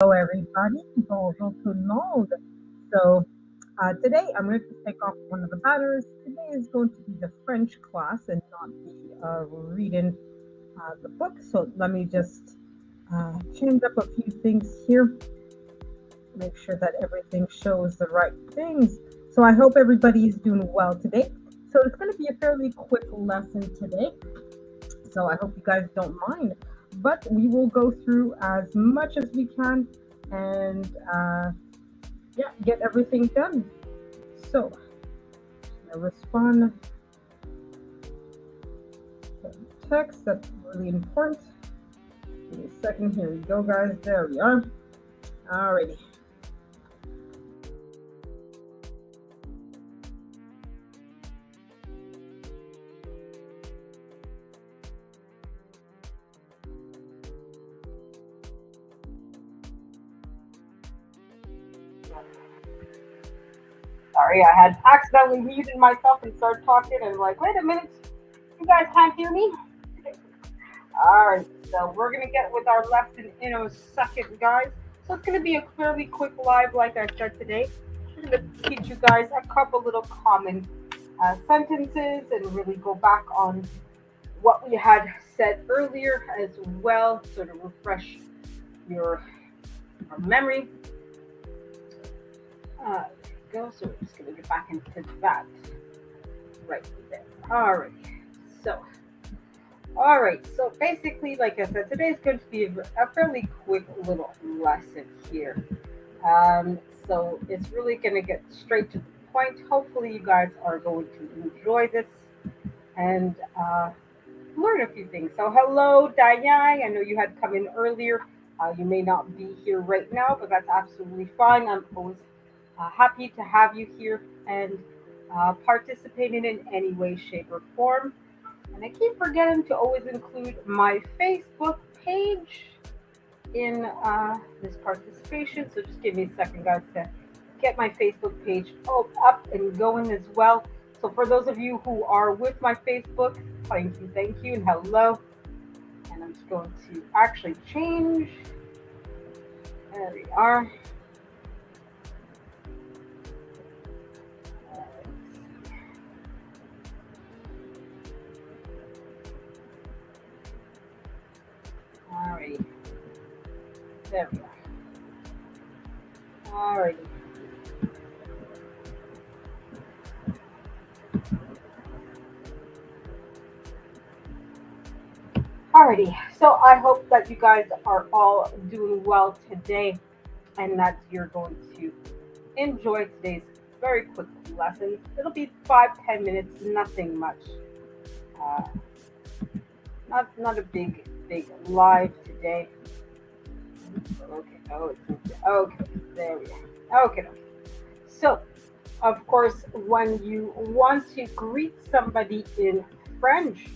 Hello, everybody. Bonjour tout le monde. So, today I'm going to take off one of the batteries. Today is going to be the French class and not the reading the book. So, let me just change up a few things here, make sure that everything shows the right things. So, I hope everybody is doing well today. So, it's going to be a fairly quick lesson today. So, I hope you guys don't mind. But we will go through as much as we can and yeah, get everything done. So I respond to text. That's really important. Give me a second. Here we go, guys. There we are. Alrighty. Sorry, I had accidentally muted myself and started talking, and I'm like, wait a minute, you guys can't hear me? Alright, so we're gonna get with our lesson in a second, guys. So it's gonna be a fairly quick live, like I said today. We're gonna teach you guys a couple little common sentences and really go back on what we had said earlier as well, sort of refresh your memory. There we go. So we're just gonna get back into that right there. Alright. So all right, so basically, like I said, today's going to be a fairly quick little lesson here. So it's really going to get straight to the point. Hopefully, you guys are going to enjoy this and learn a few things. So, hello, Diane. I know you had come in earlier. You may not be here right now, but that's absolutely fine. I'm always happy to have you here and participating in any way, shape, or form. And I keep forgetting to always include my Facebook page in this participation. So just give me a second, guys, to get my Facebook page up and going as well. So for those of you who are with my Facebook, thank you, and hello. And I'm just going to actually change. There we are. All right. There we are. All right. Alrighty, so I hope that you guys are all doing well today and that you're going to enjoy today's very quick lesson. It'll be 5-10 minutes, nothing much. Uh, not a big live today. Okay, okay, there we are. Okay, okay. So, of course, when you want to greet somebody in French,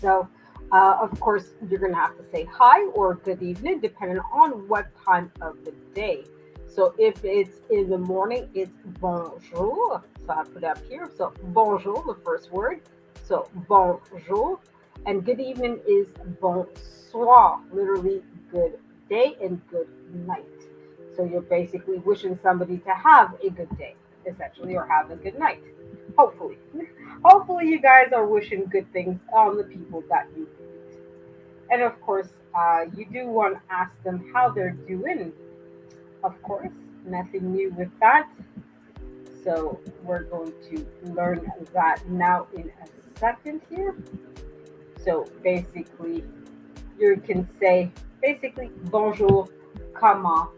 so, of course, you're going to have to say hi or good evening, depending on what time of the day. So, if it's in the morning, it's bonjour. So, I put up here. So, bonjour, the first word. So, bonjour. And good evening is bonsoir, literally good day and good night. So, you're basically wishing somebody to have a good day, essentially, or have a good night, hopefully. Hopefully, you guys are wishing good things on the people that you meet. And of course, you do want to ask them how they're doing. Of course, nothing new with that. So we're going to learn that now in a second here. So basically, you can say basically bonjour, comment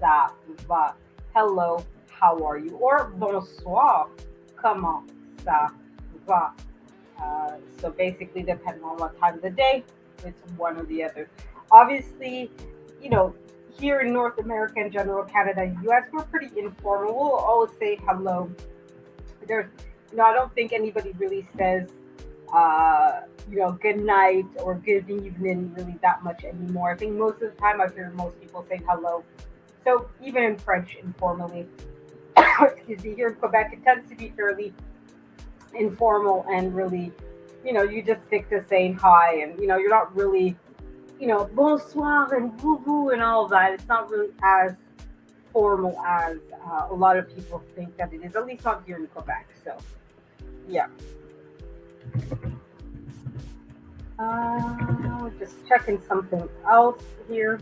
ça va? Hello, how are you? Or bonsoir, comment ça va? So basically, depending on what time of the day, it's one or the other. Obviously, you know, here in North America in general, Canada, US, we're pretty informal. We'll always say hello. There's, I don't think anybody really says, good night or good evening really that much anymore. I think most of the time I hear most people say hello. So even in French, informally, excuse me, here in Quebec, it tends to be fairly informal and really, you just stick to saying hi and, you're not really bonsoir and vous and all that. It's not really as formal as a lot of people think that it is, at least not here in Quebec. So, yeah. Just checking something else here.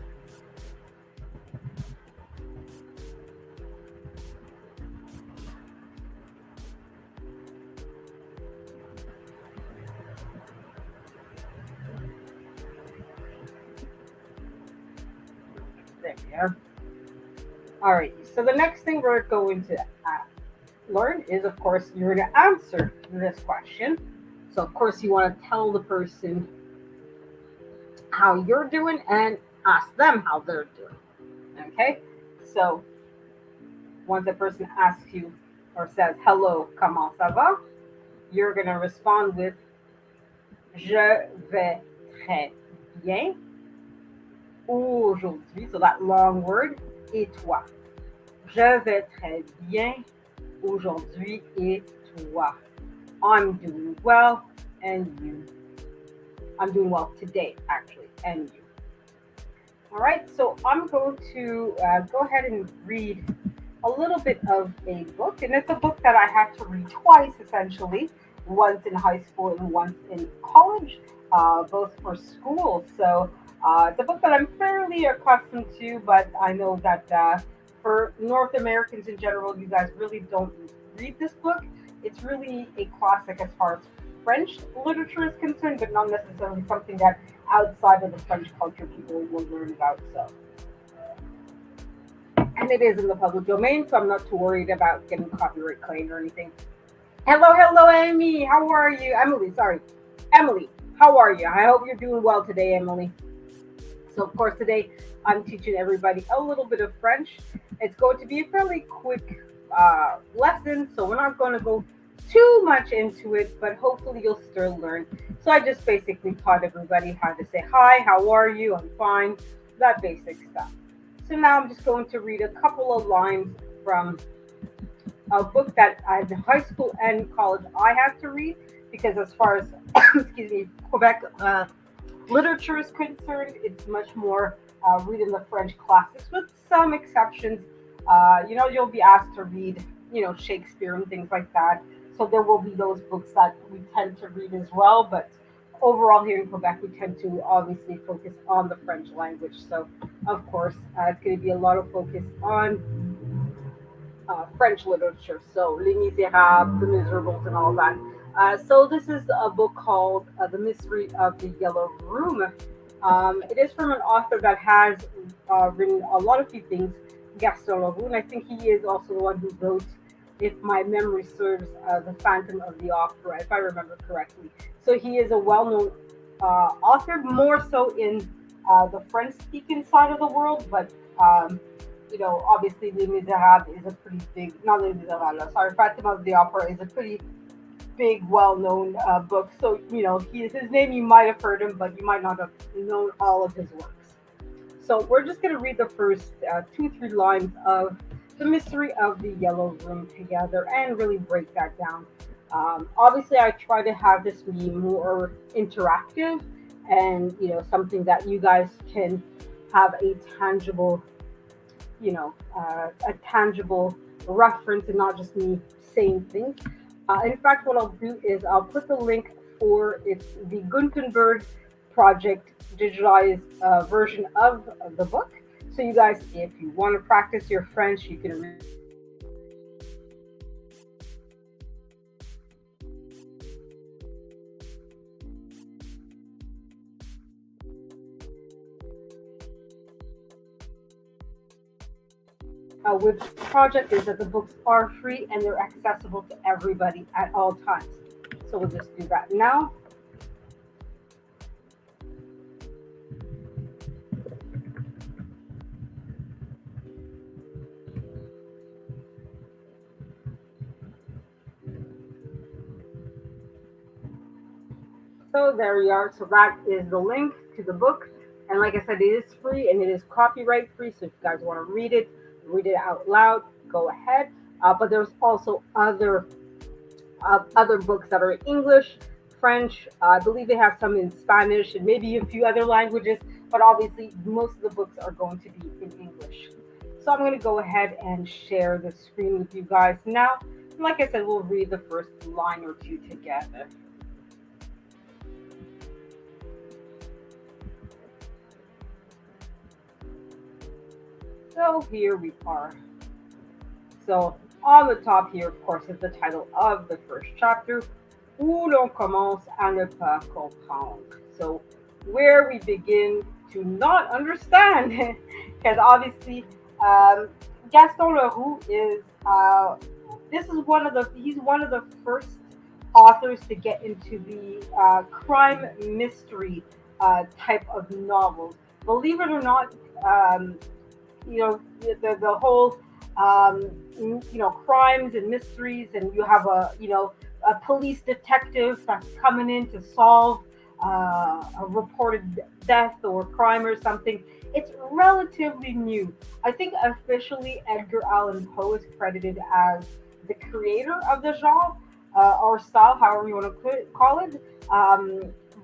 There we are. All right. So the next thing we're going to learn is, of course, you're going to answer this question. So, of course, you want to tell the person how you're doing and ask them how they're doing. Okay. So once the person asks you or says hello, comment ça va, you're going to respond with je vais très bien aujourd'hui. So that long word, et toi. Je vais très bien aujourd'hui et toi. I'm doing well and you. I'm doing well today, actually, and you. All right, so I'm going to go ahead and read a little bit of a book, and it's a book that I had to read twice, essentially, once in high school and once in college, both for school. So it's a book that I'm fairly accustomed to, but I know that for North Americans in general, you guys really don't read this book. It's really a classic as far as French literature is concerned, but not necessarily something that outside of the French culture people will learn about. So, and it is in the public domain, so I'm not too worried about getting copyright claimed or anything. Hello, hello, Amy. How are you? Emily, sorry. Emily, how are you? I hope you're doing well today, Emily. So, of course, today I'm teaching everybody a little bit of French. It's going to be a fairly quick lesson, so we're not going to go too much into it, but hopefully you'll still learn. So, I just basically taught everybody how to say hi, how are you, I'm fine, that basic stuff. So, now I'm just going to read a couple of lines from a book that in high school and college I had to read because, as far as excuse me, Quebec literature is concerned, it's much more reading the French classics, with some exceptions. You'll be asked to read, Shakespeare and things like that. So there will be those books that we tend to read as well. But overall, here in Quebec, we tend to obviously focus on the French language. So, of course, it's going to be a lot of focus on French literature. So, Les Miserables, The Miserables, and all that. So this is a book called The Mystery of the Yellow Room. It is from an author that has written a lot of few things, Gaston Leroux. I think he is also the one who wrote, if my memory serves, The Phantom of the Opera, if I remember correctly. So he is a well-known author, more so in the French-speaking side of the world, but obviously Les Miserables is a pretty big, not Les Miserables, sorry, Phantom of the Opera is a pretty big, well-known book. So his name, you might have heard him, but you might not have known all of his works. So we're just going to read the first 2-3 lines of The Mystery of the Yellow Room together and really break that down. Obviously, I try to have this be more interactive and something that you guys can have a tangible reference and not just me saying things. In fact, what I'll do is I'll put the link for it's the Gutenberg project digitalized version of the book. So you guys, if you want to practice your French, you can read with the project is that the books are free and they're accessible to everybody at all times. So we'll just do that now. So there we are. So that is the link to the book. And like I said, it is free and it is copyright free. So if you guys want to read it out loud, go ahead. But there's also other books that are in English, French. I believe they have some in Spanish and maybe a few other languages. but obviously most of the books are going to be in English. So I'm going to go ahead and share the screen with you guys now. And like I said, we'll read the first line or two together. So here we are. So on the top here, of course, is the title of the first chapter, Où l'on commence à ne pas comprendre. So where we begin to not understand, because obviously Gaston Leroux is this is one of the he's one of the first authors to get into the crime mystery type of novels. Believe it or not, the whole crimes and mysteries, and you have a police detective that's coming in to solve a reported death or crime or something. It's relatively new. I think officially Edgar Allan Poe is credited as the creator of the genre or style, however you want to call it.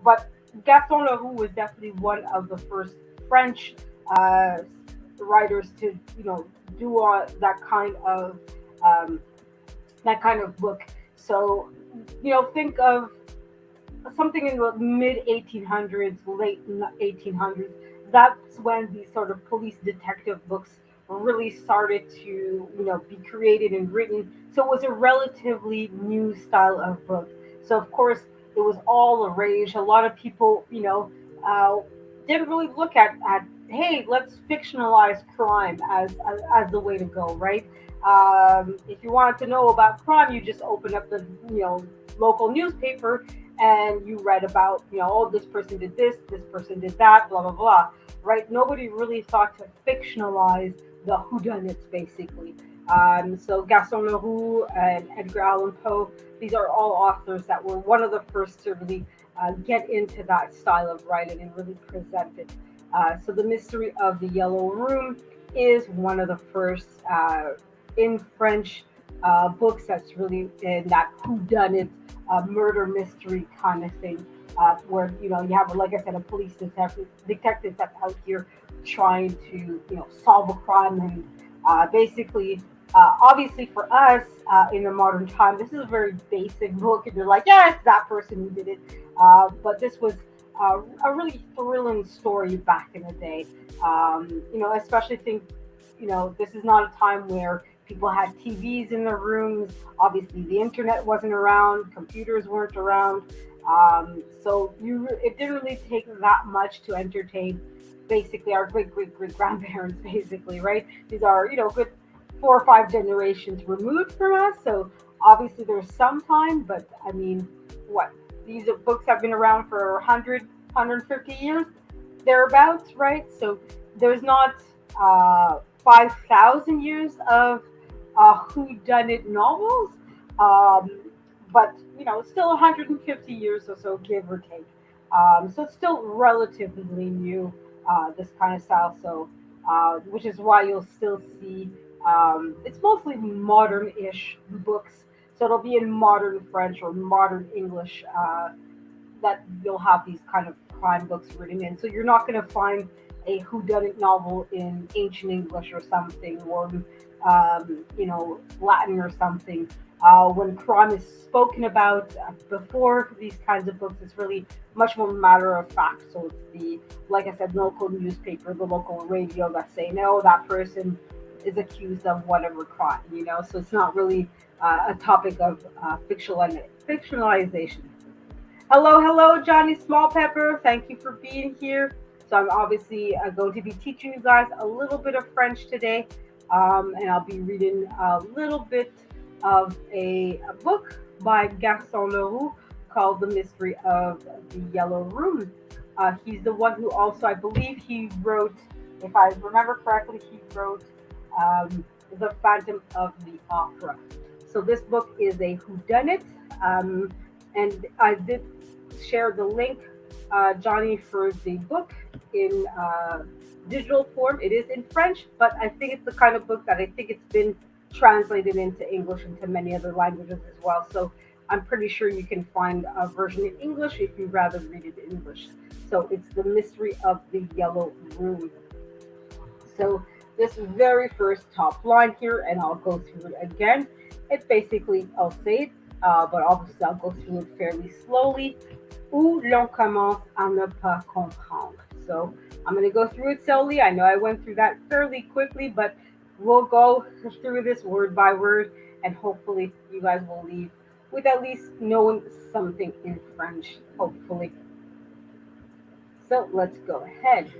But Gaston Leroux was definitely one of the first French uh, writers to do um, that kind of book. So think of something in the mid 1800s, late 1800s. That's when these sort of police detective books really started to be created and written. So it was a relatively new style of book. So of course it was all the rage. A lot of people uh, didn't really look at hey, let's fictionalize crime as the way to go, right? If you wanted to know about crime, you just open up the local newspaper and you read about oh, this person did this person did that, blah blah blah, right? Nobody really thought to fictionalize the whodunits, basically. So Gaston Leroux and Edgar Allan Poe, these are all authors that were one of the first to really get into that style of writing and really present it. So the Mystery of the Yellow Room is one of the first in French books that's really in that whodunit murder mystery kind of thing, where you have, like I said, a police detective that's out here trying to solve a crime, and basically, obviously for us in the modern time, this is a very basic book, and you're like, yeah, it's that person who did it. But this was a really thrilling story back in the day. Especially think this is not a time where people had TVs in their rooms. Obviously, the internet wasn't around, computers weren't around. So it didn't really take that much to entertain basically our great great great grandparents, basically, right? These are good 4 or 5 generations removed from us. So obviously there's some time, but I mean, what? These books have been around for 150 years, thereabouts, right? So there's not 5,000 years of whodunit novels, um, but still 150 years or so, give or take. So it's still relatively new, this kind of style. So, which is why you'll still see it's mostly modern-ish books. So it'll be in modern French or modern English. That you'll have these kind of crime books written in. So you're not going to find a whodunit novel in ancient English or something, or Latin or something. When crime is spoken about before these kinds of books, it's really much more matter of fact. So it's the, like I said, local newspaper, the local radio that's saying, no, that person is accused of whatever crime. So it's not really a topic of fictionalization. Hello, hello, Johnny Small Pepper. Thank you for being here. So I'm obviously going to be teaching you guys a little bit of French today, and I'll be reading a little bit of a book by Gaston Leroux called The Mystery of the Yellow Room. He's the one who also, I believe, he wrote, if I remember correctly, he wrote The Phantom of the Opera. So this book is a whodunit. And I did share the link, Johnny, for the book in digital form. It is in French, but I think it's the kind of book that I think it's been translated into English, into many other languages as well. So I'm pretty sure you can find a version in English if you'd rather read it in English. So it's The Mystery of the Yellow Room. So this very first top line here, and I'll go through it again. It basically, I'll say it, but obviously I'll go through it fairly slowly. Où l'on commence à ne pas comprendre. So I'm going to go through it slowly. I know I went through that fairly quickly, but we'll go through this word by word, and hopefully you guys will leave with at least knowing something in French, hopefully. So let's go ahead.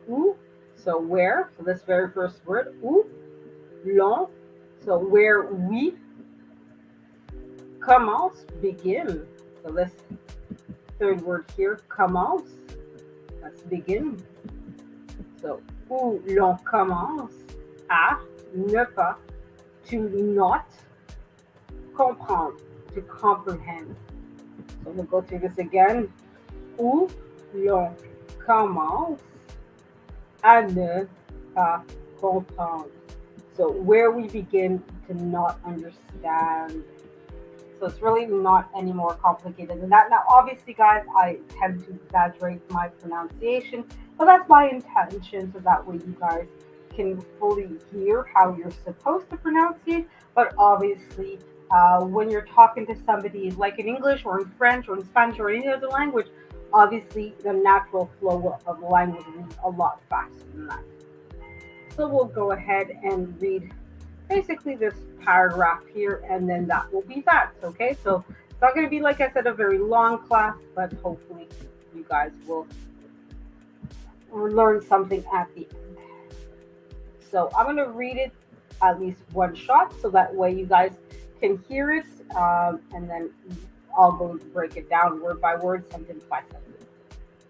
Où, so where, so this very first word, où, l'on, so where we commence, begin. So this third word here, commence, let's begin. So, où l'on commence à ne pas, to not comprendre, to comprehend. So we'll go through this again. Où l'on commence à ne pas comprendre. So where we begin to not understand. So it's really not any more complicated than that. Now, obviously, guys, I tend to exaggerate my pronunciation, but that's my intention, so that way you guys can fully hear how you're supposed to pronounce it. But obviously, when you're talking to somebody like in English or in French or in Spanish or any other language, obviously the natural flow of the language is a lot faster than that. So we'll go ahead and read basically this paragraph here, and then that will be that. Okay, so it's not going to be, like I said, a very long class, but hopefully you guys will learn something at the end. So I'm going to read it at least one shot, so that way you guys can hear it, and then I'll go break it down word by word, sentence by sentence.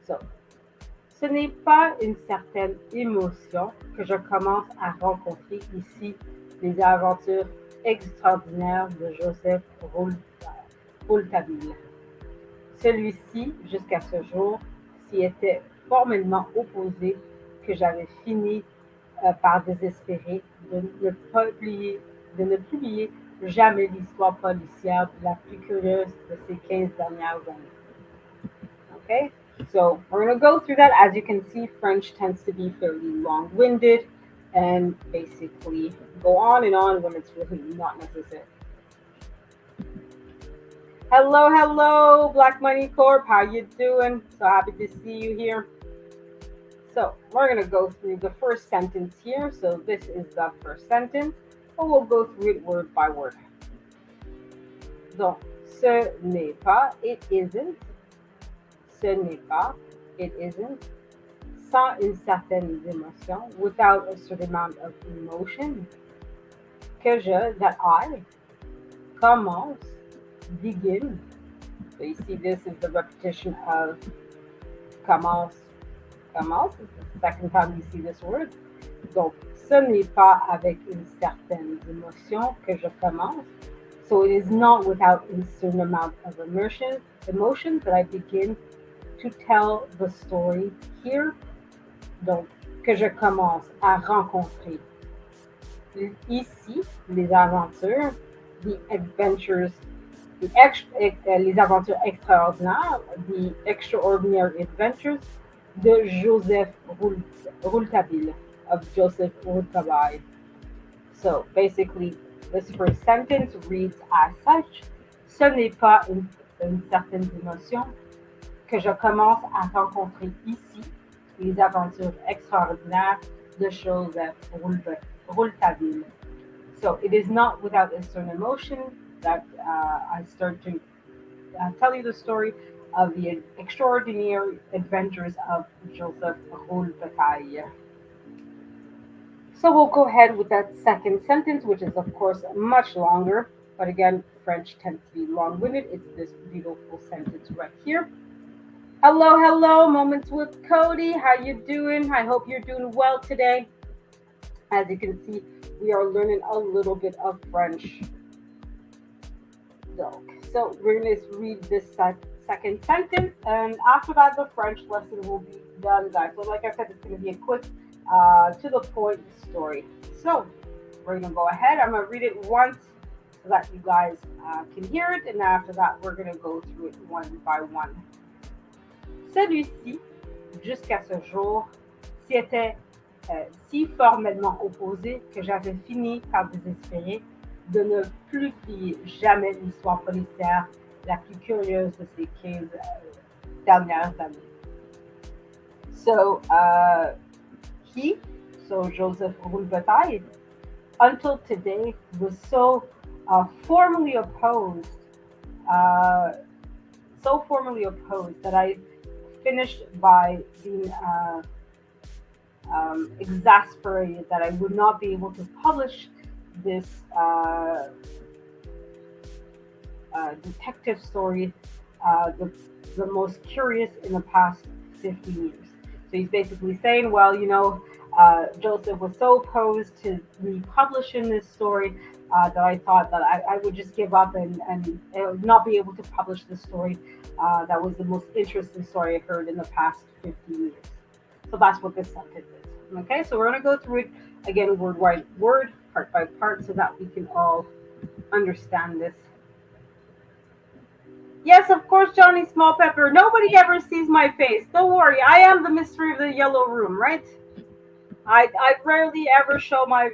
So, ce n'est pas une certaine émotion que je commence à rencontrer ici les aventures extraordinaires de Joseph Rouletabille. Celui-ci, jusqu'à ce jour, s'y était formellement opposé, que j'avais fini par désespérer de ne publier jamais l'histoire policière la plus curieuse de ces 15 dernières années. Okay, so we're going to go through that. As you can see, French tends to be fairly long-winded and basically go on and on when it's really not necessary. Hello, hello, Black Money Corp. How you doing? So happy to see you here. So we're going to go through the first sentence here. So this is the first sentence, but we'll go through it word by word. Donc, ce n'est pas, it isn't. Ce n'est pas, it isn't. Sans une certaine émotion, without a certain amount of emotion. Que je, that I, commence, begin. So you see this is the repetition of commence, commence. It's the second time you see this word. Donc, ce n'est pas avec une certaine émotion que je commence. So it is not without a certain amount of emotion that I begin to tell the story here. Donc, que je commence à rencontrer ici les aventures, the adventures, les aventures extraordinaires, the extraordinary adventures de Joseph Rouletabille, of Joseph Rouletabille. So basically, this first sentence reads as such: ce n'est pas une certaine émotion que je commence à rencontrer ici les aventures extraordinaires de Joseph Rouletabille. So it is not without a certain emotion that I start to tell you the story of the extraordinary adventures of Joseph Rouletabille. So we'll go ahead with that second sentence, which is of course much longer, but again, French tends to be long-winded. It's this beautiful sentence right here. Hello, hello, Moments with Cody. How you doing? I hope you're doing well today. As you can see, we are learning a little bit of French. So we're going to read this second sentence, and after that, the French lesson will be done, guys. So like I said, it's going to be a quick, to the point story. So we're going to go ahead. I'm going to read it once so that you guys can hear it. And after that, we're going to go through it one by one. Celui-ci, jusqu'à ce jour, s'y était si formellement opposé que j'avais fini par désespérer de ne plus plier jamais l'histoire policière la plus curieuse de ces 15 dernières années. So, he, so Joseph Roulebeteil, until today was so formally opposed, uh, that I finished by being exasperated that I would not be able to publish this detective story, the most curious in the past 50 years. So he's basically saying, well, Joseph was so opposed to me publishing this story that I thought that I would just give up and not be able to publish the story. That was the most interesting story I heard in the past 50 years. So that's what this sentence is. Okay, so we're going to go through it again, word by word, part by part, so that we can all understand this. Yes, of course, Johnny Small Pepper. Nobody ever sees my face. Don't worry, I am the mystery of the yellow room, right? I rarely ever show my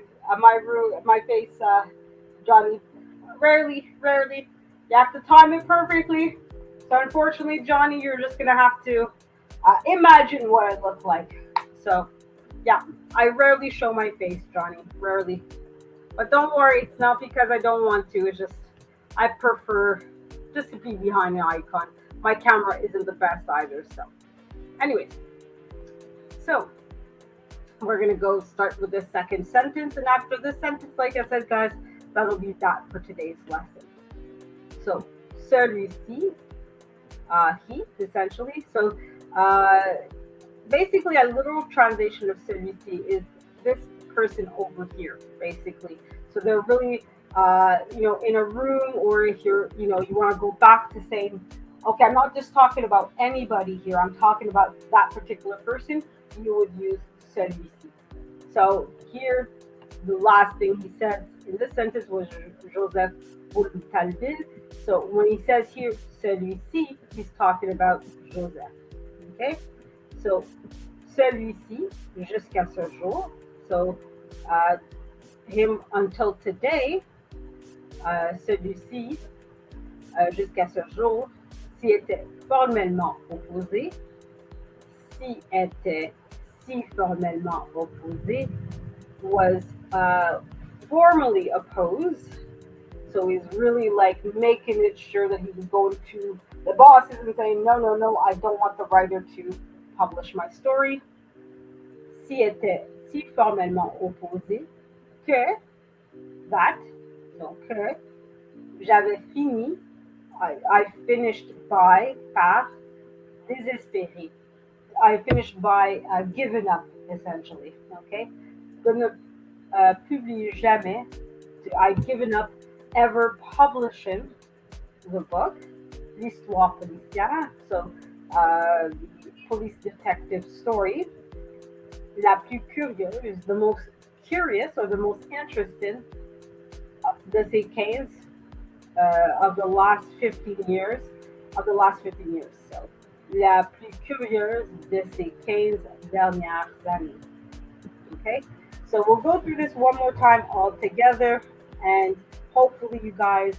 face, Johnny. Rarely. You have to time it perfectly. So unfortunately, Johnny, you're just gonna have to imagine what I look like. So yeah, I rarely show my face, Johnny. Rarely. But don't worry, it's not because I don't want to. It's just I prefer just to be behind the icon. My camera isn't the best either. So, anyways, so we're gonna go start with the second sentence, and after this sentence, like I said, guys, that'll be that for today's lesson. So, celui-ci, he, essentially. So, basically, a literal translation of celui-ci is this person over here, basically. So they're really, in a room, or if you want to go back to saying, okay, I'm not just talking about anybody here. I'm talking about that particular person. You would use celui-ci. So here, the last thing he said in this sentence was Joseph Roulebeteil. So when he says here celui-ci, he's talking about Joseph. Okay? So celui-ci, jusqu'à ce jour. So him until today, celui-ci, jusqu'à ce jour, s'y était formellement opposé, s'y était si formellement opposé, was formally opposed. So he's really like making it sure that he was going to the bosses and saying, no, I don't want the writer to publish my story. S'y était si formellement opposé que, that, so que, j'avais fini, I finished by, par, désespéré. I finished by giving up, essentially, okay? De ne publier jamais, I've given up ever publishing the book, l'histoire policière, so the police detective story, la plus curieuse, the most curious or the most interesting de ces 15 of the last 15 years, So, la plus curieuse de ces 15 dernières années. Okay, so we'll go through this one more time all together, and hopefully you guys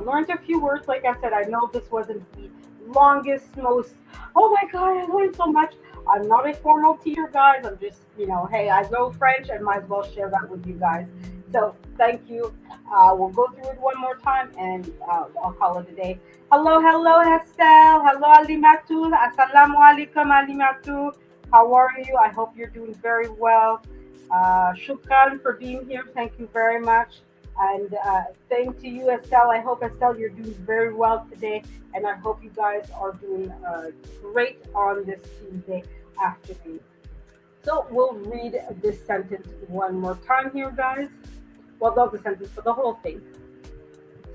learned a few words. Like I said, I know this wasn't the longest, most, oh my god, I learned so much. I'm not a formal teacher, guys. I'm just, hey, I know French and might as well share that with you guys. So thank you. We'll go through it one more time, and I'll call it a day. Hello, Estelle. Hello, Alimatu. Assalamu alaikum, Alimatu. How are you? I hope you're doing very well. Shukran for being here. Thank you very much. And thank to you, Estelle. I hope, Estelle, you're doing very well today. And I hope you guys are doing great on this Tuesday afternoon. So we'll read this sentence one more time here, guys. Well, not the sentence, but the whole thing.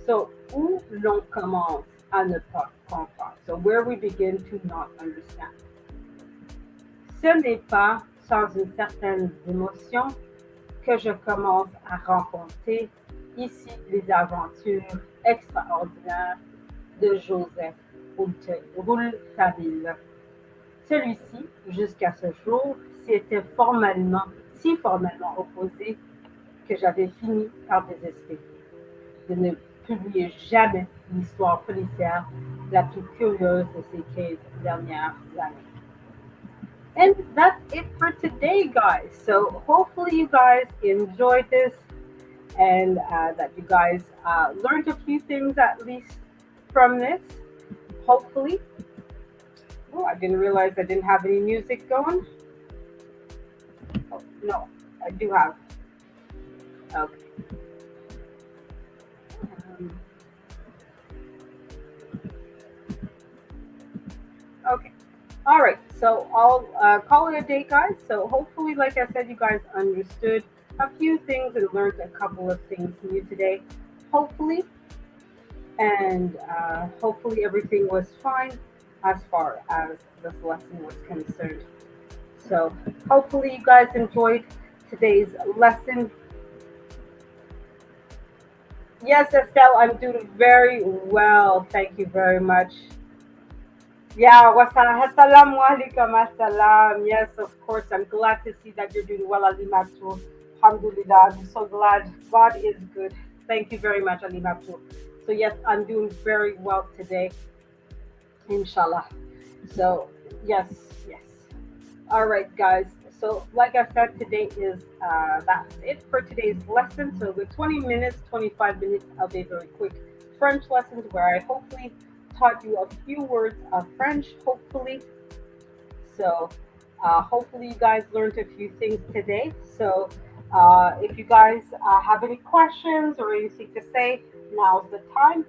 So, où l'on commence à ne pas comprendre. So, where we begin to not understand. Ce n'est pas sans une certaine émotion que je commence à rencontrer Ici, les aventures extraordinaires de Joseph Rouletabille. Celui-ci, jusqu'à ce jour, s'était si formellement opposé que j'avais fini par désespérer de ne publier jamais l'histoire policière la plus curieuse de ces 15 dernières années. And that's it for today, guys. So hopefully you guys enjoyed this and that you guys learned a few things at least from this. Hopefully. Oh, I didn't realize I didn't have any music going. Oh, no, I do have. Okay. Um, okay. All right. So I'll call it a day, guys. So hopefully, like I said, you guys understood a few things and learned a couple of things new today. Hopefully, and hopefully everything was fine as far as this lesson was concerned. So hopefully you guys enjoyed today's lesson. Yes, Estelle, I'm doing very well. Thank you very much. Yeah, assalamu alaikum, assalam. Yes, of course. I'm glad to see that you're doing well, Ali Maktoum. Alhamdulillah. I'm so glad. God is good. Thank you very much, Ali Maktoum. So, yes, I'm doing very well today, inshallah. So, yes, yes. All right, guys. So, like I said, today is that's it for today's lesson. So, with 20 minutes, 25 minutes of a very quick French lessons where I hopefully taught you a few words of French. Hopefully, so hopefully you guys learned a few things today. So, if you guys have any questions or anything to say, now's the time.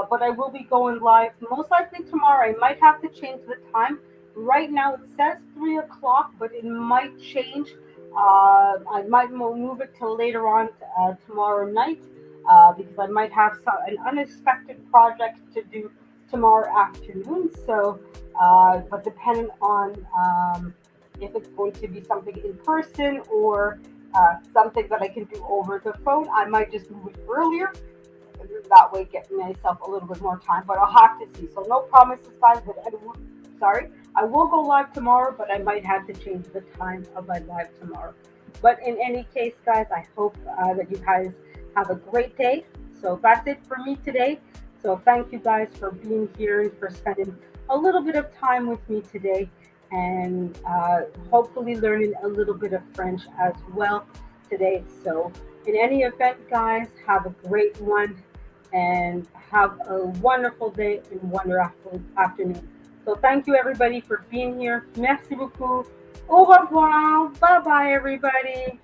But I will be going live most likely tomorrow. I might have to change the time. Right now it says 3 o'clock, but it might change. I might move it till later on tomorrow night because I might have an unexpected project to do tomorrow afternoon. So, but depending on if it's going to be something in person or something that I can do over the phone, I might just move it earlier that way get myself a little bit more time, but I'll have to see. So no promises, guys. But sorry, I will go live tomorrow, but I might have to change the time of my live tomorrow. But in any case, guys, I hope that you guys have a great day. So that's it for me today. So thank you guys for being here and for spending a little bit of time with me today, and hopefully learning a little bit of French as well today. So in any event, guys, have a great one and have a wonderful day and wonderful afternoon. So thank you everybody for being here. Merci beaucoup. Au revoir. Bye bye everybody.